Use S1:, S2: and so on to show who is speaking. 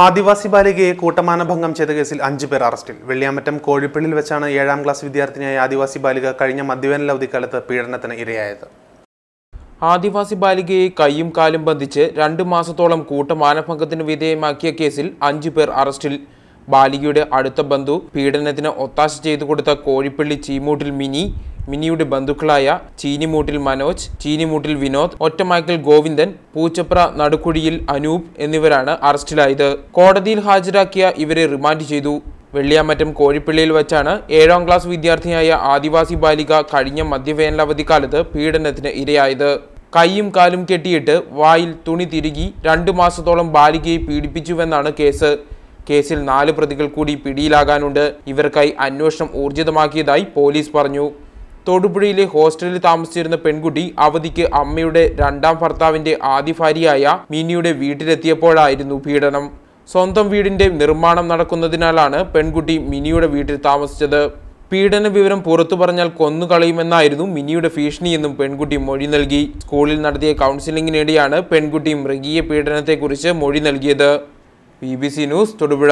S1: ആദിവാസി ബാലികയെ കൂട്ടമാനഭംഗം ചെയ്ത കേസിൽ 5 പേർ അറസ്റ്റിൽ. വെള്ളിയാമറ്റം കോഴിപ്പള്ളിയിൽ വെച്ചാണ് 7ാം ക്ലാസ് വിദ്യാർത്ഥിനിയായ ആദിവാസി ബാലിക കഴിഞ്ഞ മധ്യവേനൽ അവധിക്കാലത്ത് പീഡനത്തിന് ഇരയായത്.
S2: ആദിവാസി ബാലികയെ കൈയും കാലും ബന്ധിച്ച് 2 മാസത്തോളം കൂട്ടമാനഭംഗത്തിന് വിധേയമാക്കിയ കേസിൽ 5 പേർ അറസ്റ്റിൽ. ബാലികയുടെ അടുത്ത ബന്ധു പീഡനത്തിന് ഒത്താശ ചെയ്തു കൊടുത്ത കോഴിപ്പള്ളി ചീമൂട്ടിൽ മിനിയുടെ ബന്ധുക്കളായ ചീനിമൂട്ടിൽ മനോജ്, ചീനിമൂട്ടിൽ വിനോദ്, ഒറ്റമായ്ക്കൽ ഗോവിന്ദൻ, പൂച്ചപ്ര നടുക്കുഴിയിൽ അനൂപ് എന്നിവരാണ് അറസ്റ്റിലായത്. കോടതിയിൽ ഹാജരാക്കിയ ഇവരെ റിമാൻഡ് ചെയ്തു. വെള്ളിയാമറ്റം കോഴിപ്പള്ളിയിൽ വെച്ചാണ് 7ാം ക്ലാസ് വിദ്യാർത്ഥിനിയായ ആദിവാസി ബാലിക കഴിഞ്ഞ മധ്യവേനൽ അവധിക്കാലത്ത് പീഡനത്തിന് ഇരയായത്. കൈയും കാലും കെട്ടിയിട്ട് വായിൽ തുണി തിരുകി 2 മാസത്തോളം ബാലികയെ പീഡിപ്പിച്ചുവെന്നാണ് കേസ്. കേസിൽ 4 പ്രതികൾ കൂടി പിടിയിലാകാനുണ്ട്. ഇവർക്കായി അന്വേഷണം ഊർജിതമാക്കിയതായി പോലീസ് പറഞ്ഞു. തൊടുപുഴയിലെ ഹോസ്റ്റലിൽ താമസിച്ചിരുന്ന പെൺകുട്ടി അവധിക്ക് അമ്മയുടെ 2ാം ഭർത്താവിന്റെ ആദ്യ ഭാര്യയായ മിനിയുടെ വീട്ടിലെത്തിയപ്പോഴായിരുന്നു പീഡനം. സ്വന്തം വീടിന്റെ നിർമ്മാണം നടക്കുന്നതിനാലാണ് പെൺകുട്ടി മിനിയുടെ വീട്ടിൽ താമസിച്ചത്. പീഡന വിവരം പുറത്തു പറഞ്ഞാൽ കൊന്നുകളയുമെന്നായിരുന്നു മിനിയുടെ ഭീഷണിയെന്നും പെൺകുട്ടി മൊഴി നൽകി. സ്കൂളിൽ നടത്തിയ കൗൺസിലിംഗിനിടെയാണ് പെൺകുട്ടി മൃഗീയ പീഡനത്തെക്കുറിച്ച് മൊഴി നൽകിയത്. BBC news Thodupuzha.